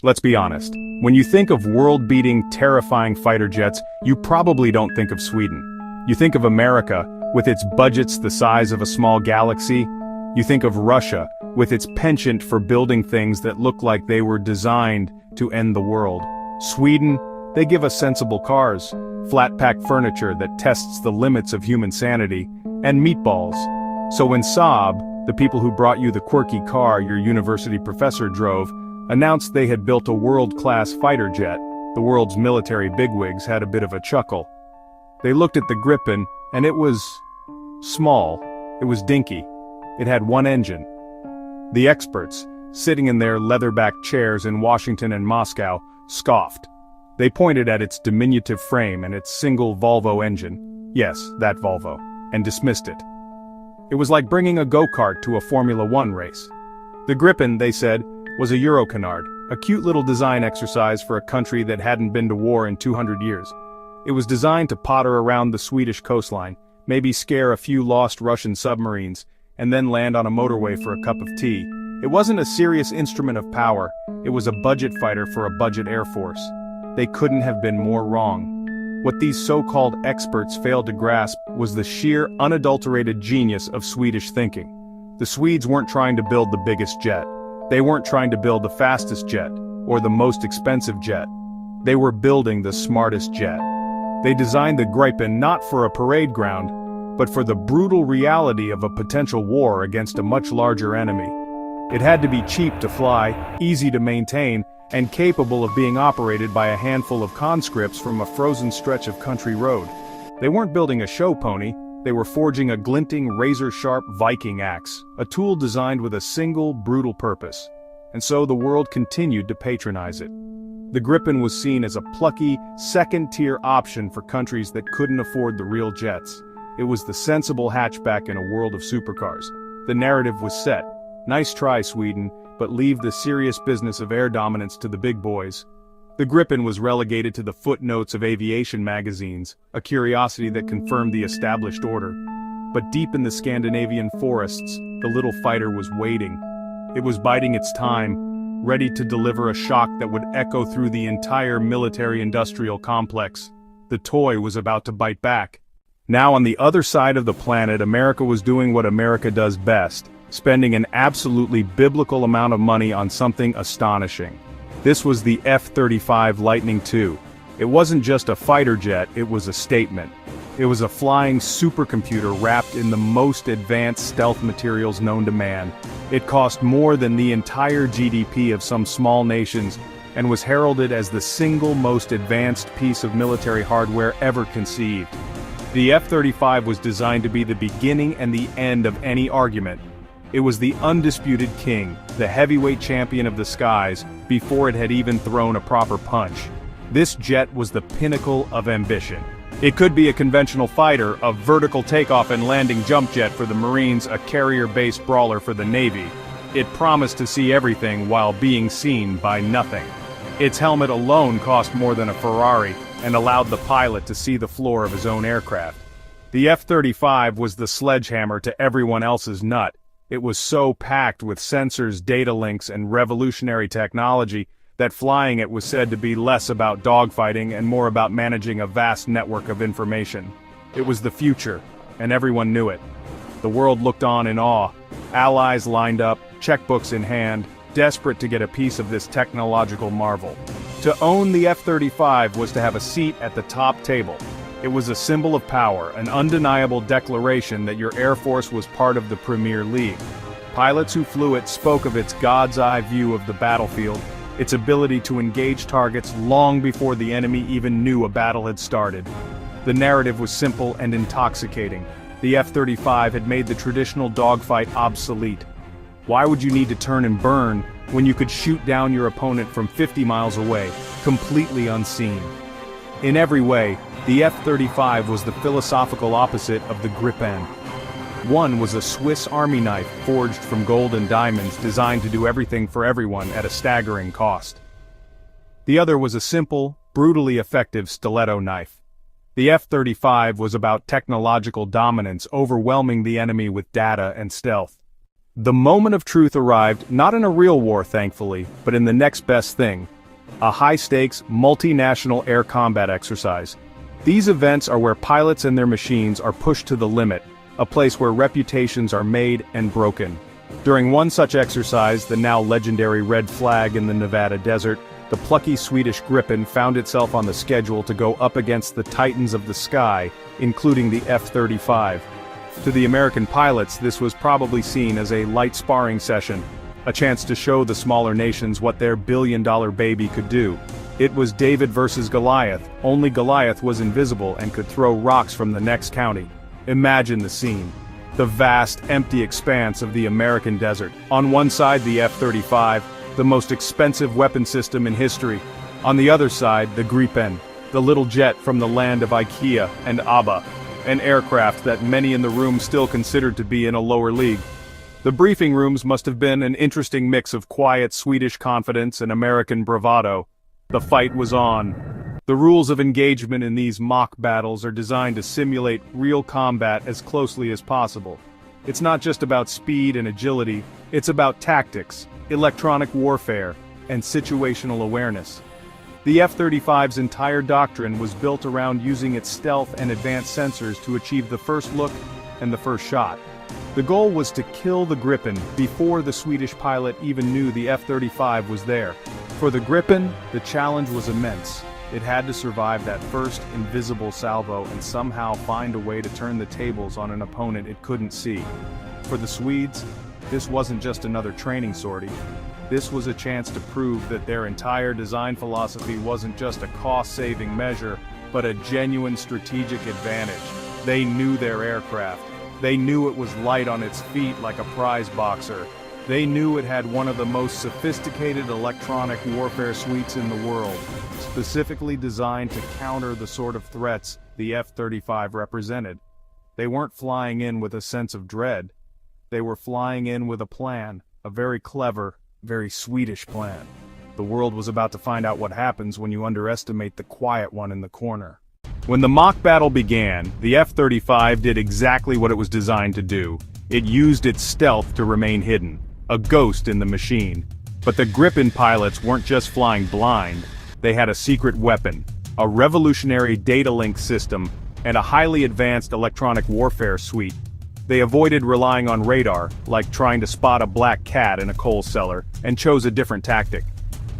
Let's be honest. When you think of world-beating, terrifying fighter jets, you probably don't think of Sweden. You think of America, with its budgets the size of a small galaxy. You think of Russia, with its penchant for building things that look like they were designed to end the world. Sweden, they give us sensible cars, flat-pack furniture that tests the limits of human sanity, and meatballs. So when Saab, the people who brought you the quirky car your university professor drove, announced they had built a world-class fighter jet, the world's military bigwigs had a bit of a chuckle. They looked at the Gripen, and it was small, it was dinky, it had one engine. The experts, sitting in their leather-backed chairs in Washington and Moscow, scoffed. They pointed at its diminutive frame and its single Volvo engine, yes, that Volvo, and dismissed it. It was like bringing a go-kart to a Formula One race. The Gripen, they said, was a Eurocanard, a cute little design exercise for a country that hadn't been to war in 200 years. It was designed to potter around the Swedish coastline, maybe scare a few lost Russian submarines, and then land on a motorway for a cup of tea. It wasn't a serious instrument of power, it was a budget fighter for a budget air force. They couldn't have been more wrong. What these so-called experts failed to grasp was the sheer, unadulterated genius of Swedish thinking. The Swedes weren't trying to build the biggest jet. They weren't trying to build the fastest jet, or the most expensive jet. They were building the smartest jet. They designed the Gripen not for a parade ground, but for the brutal reality of a potential war against a much larger enemy. It had to be cheap to fly, easy to maintain, and capable of being operated by a handful of conscripts from a frozen stretch of country road. They weren't building a show pony, they were forging a glinting, razor-sharp Viking axe, a tool designed with a single, brutal purpose. And so the world continued to patronize it. The Gripen was seen as a plucky, second-tier option for countries that couldn't afford the real jets. It was the sensible hatchback in a world of supercars. The narrative was set. Nice try, Sweden, but leave the serious business of air dominance to the big boys. The Gripen was relegated to the footnotes of aviation magazines, a curiosity that confirmed the established order. But deep in the Scandinavian forests, the little fighter was waiting. It was biding its time, ready to deliver a shock that would echo through the entire military-industrial complex. The toy was about to bite back. Now on the other side of the planet, America was doing what America does best, spending an absolutely biblical amount of money on something astonishing. This was the F-35 Lightning II. It wasn't just a fighter jet, it was a statement. It was a flying supercomputer wrapped in the most advanced stealth materials known to man. It cost more than the entire GDP of some small nations, and was heralded as the single most advanced piece of military hardware ever conceived. The F-35 was designed to be the beginning and the end of any argument. It was the undisputed king, the heavyweight champion of the skies, before it had even thrown a proper punch. This jet was the pinnacle of ambition. It could be a conventional fighter, a vertical takeoff and landing jump jet for the Marines, a carrier-based brawler for the Navy. It promised to see everything while being seen by nothing. Its helmet alone cost more than a Ferrari, and allowed the pilot to see the floor of his own aircraft. The F-35 was the sledgehammer to everyone else's nut. It was so packed with sensors, data links, and revolutionary technology that flying it was said to be less about dogfighting and more about managing a vast network of information. It was the future, and everyone knew it. The world looked on in awe. Allies lined up, checkbooks in hand, desperate to get a piece of this technological marvel. To own the F-35 was to have a seat at the top table. It was a symbol of power, an undeniable declaration that your Air Force was part of the Premier League. Pilots who flew it spoke of its God's-eye view of the battlefield, its ability to engage targets long before the enemy even knew a battle had started. The narrative was simple and intoxicating. The F-35 had made the traditional dogfight obsolete. Why would you need to turn and burn when you could shoot down your opponent from 50 miles away, completely unseen? In every way, the F-35 was the philosophical opposite of the Gripen. One was a Swiss Army knife forged from gold and diamonds, designed to do everything for everyone at a staggering cost. The other was a simple, brutally effective stiletto knife. The F-35 was about technological dominance, overwhelming the enemy with data and stealth. The moment of truth arrived, not in a real war thankfully, but in the next best thing. A high-stakes, multinational air combat exercise. These events are where pilots and their machines are pushed to the limit, a place where reputations are made and broken. During one such exercise, the now legendary Red Flag in the Nevada desert, the plucky Swedish Gripen found itself on the schedule to go up against the titans of the sky, including the F-35. To the American pilots, this was probably seen as a light sparring session, a chance to show the smaller nations what their billion-dollar baby could do. It was David versus Goliath, only Goliath was invisible and could throw rocks from the next county. Imagine the scene. The vast, empty expanse of the American desert. On one side, the F-35, the most expensive weapon system in history. On the other side, the Gripen, the little jet from the land of IKEA and ABBA, an aircraft that many in the room still considered to be in a lower league. The briefing rooms must have been an interesting mix of quiet Swedish confidence and American bravado. The fight was on. The rules of engagement in these mock battles are designed to simulate real combat as closely as possible. It's not just about speed and agility, it's about tactics, electronic warfare, and situational awareness. The F-35's entire doctrine was built around using its stealth and advanced sensors to achieve the first look and the first shot. The goal was to kill the Gripen before the Swedish pilot even knew the F-35 was there. For the Gripen, the challenge was immense. It had to survive that first invisible salvo and somehow find a way to turn the tables on an opponent it couldn't see. For the Swedes, this wasn't just another training sortie. This was a chance to prove that their entire design philosophy wasn't just a cost-saving measure, but a genuine strategic advantage. They knew their aircraft. They knew it was light on its feet like a prize boxer. They knew it had one of the most sophisticated electronic warfare suites in the world, specifically designed to counter the sort of threats the F-35 represented. They weren't flying in with a sense of dread. They were flying in with a plan, a very clever, very Swedish plan. The world was about to find out what happens when you underestimate the quiet one in the corner. When the mock battle began, the F-35 did exactly what it was designed to do. It used its stealth to remain hidden, a ghost in the machine. But the Gripen pilots weren't just flying blind, they had a secret weapon, a revolutionary data link system, and a highly advanced electronic warfare suite. They avoided relying on radar, like trying to spot a black cat in a coal cellar, and chose a different tactic.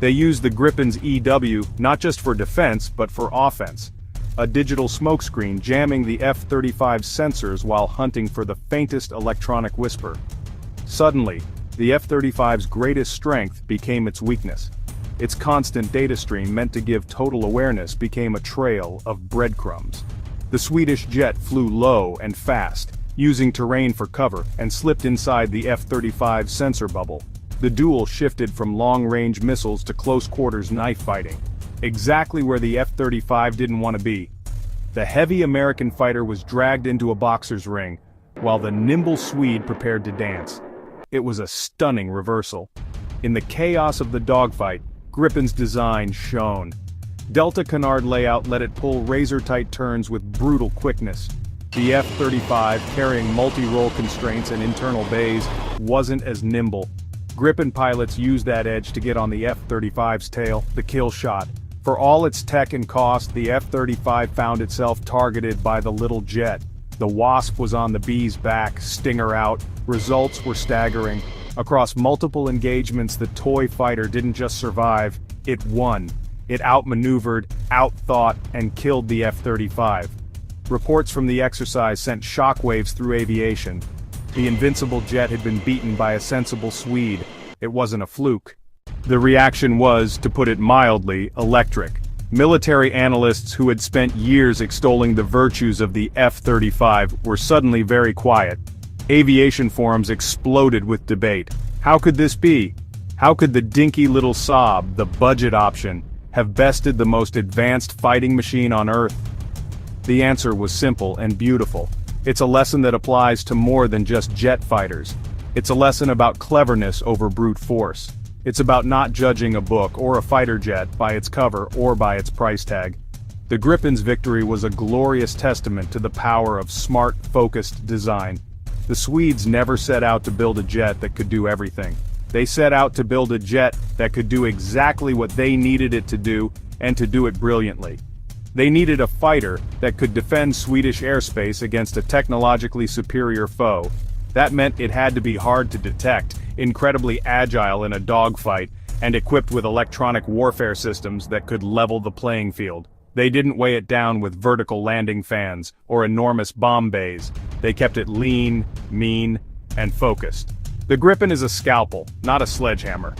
They used the Gripen's EW not just for defense, but for offense. A digital smokescreen jamming the F-35's sensors while hunting for the faintest electronic whisper. Suddenly, the F-35's greatest strength became its weakness. Its constant data stream meant to give total awareness became a trail of breadcrumbs. The Swedish jet flew low and fast, using terrain for cover, and slipped inside the F-35's sensor bubble. The duel shifted from long-range missiles to close-quarters knife fighting. Exactly where the F-35 didn't want to be. The heavy American fighter was dragged into a boxer's ring, while the nimble Swede prepared to dance. It was a stunning reversal. In the chaos of the dogfight, Gripen's design shone. Delta canard layout let it pull razor-tight turns with brutal quickness. The F-35, carrying multi-role constraints and internal bays, wasn't as nimble. Gripen pilots used that edge to get on the F-35's tail, the kill shot. For all its tech and cost, the F-35 found itself targeted by the little jet. The Wasp was on the Bee's back, stinger out. Results were staggering. Across multiple engagements, the toy fighter didn't just survive, it won. It outmaneuvered, outthought, and killed the F-35. Reports from the exercise sent shockwaves through aviation. The invincible jet had been beaten by a sensible Swede. It wasn't a fluke. The reaction was, to put it mildly, electric. Military analysts who had spent years extolling the virtues of the F-35 were suddenly very quiet. Aviation forums exploded with debate. How could this be? How could the dinky little Saab, the budget option, have bested the most advanced fighting machine on Earth? The answer was simple and beautiful. It's a lesson that applies to more than just jet fighters. It's a lesson about cleverness over brute force. It's about not judging a book or a fighter jet by its cover or by its price tag. The Gripen's victory was a glorious testament to the power of smart, focused design. The Swedes never set out to build a jet that could do everything. They set out to build a jet that could do exactly what they needed it to do, and to do it brilliantly. They needed a fighter that could defend Swedish airspace against a technologically superior foe. That meant it had to be hard to detect, incredibly agile in a dogfight, and equipped with electronic warfare systems that could level the playing field. They didn't weigh it down with vertical landing fans or enormous bomb bays. They kept it lean, mean, and focused. The Gripen is a scalpel, not a sledgehammer.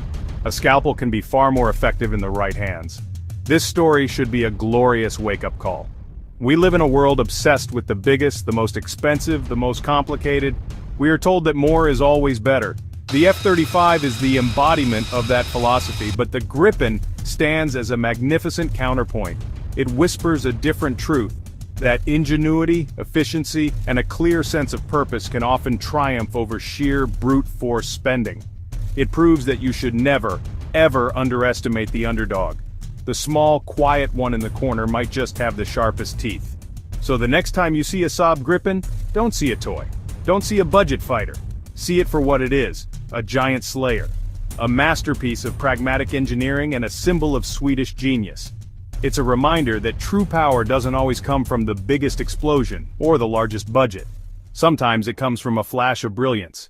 A scalpel can be far more effective in the right hands. This story should be a glorious wake-up call. We live in a world obsessed with the biggest, the most expensive, the most complicated. We are told that more is always better. The F-35 is the embodiment of that philosophy, but the Gripen stands as a magnificent counterpoint. It whispers a different truth, that ingenuity, efficiency, and a clear sense of purpose can often triumph over sheer brute force spending. It proves that you should never, ever underestimate the underdog. The small, quiet one in the corner might just have the sharpest teeth. So the next time you see a Saab Gripen, don't see a toy. Don't see a budget fighter. See it for what it is, a giant slayer. A masterpiece of pragmatic engineering and a symbol of Swedish genius. It's a reminder that true power doesn't always come from the biggest explosion or the largest budget. Sometimes it comes from a flash of brilliance,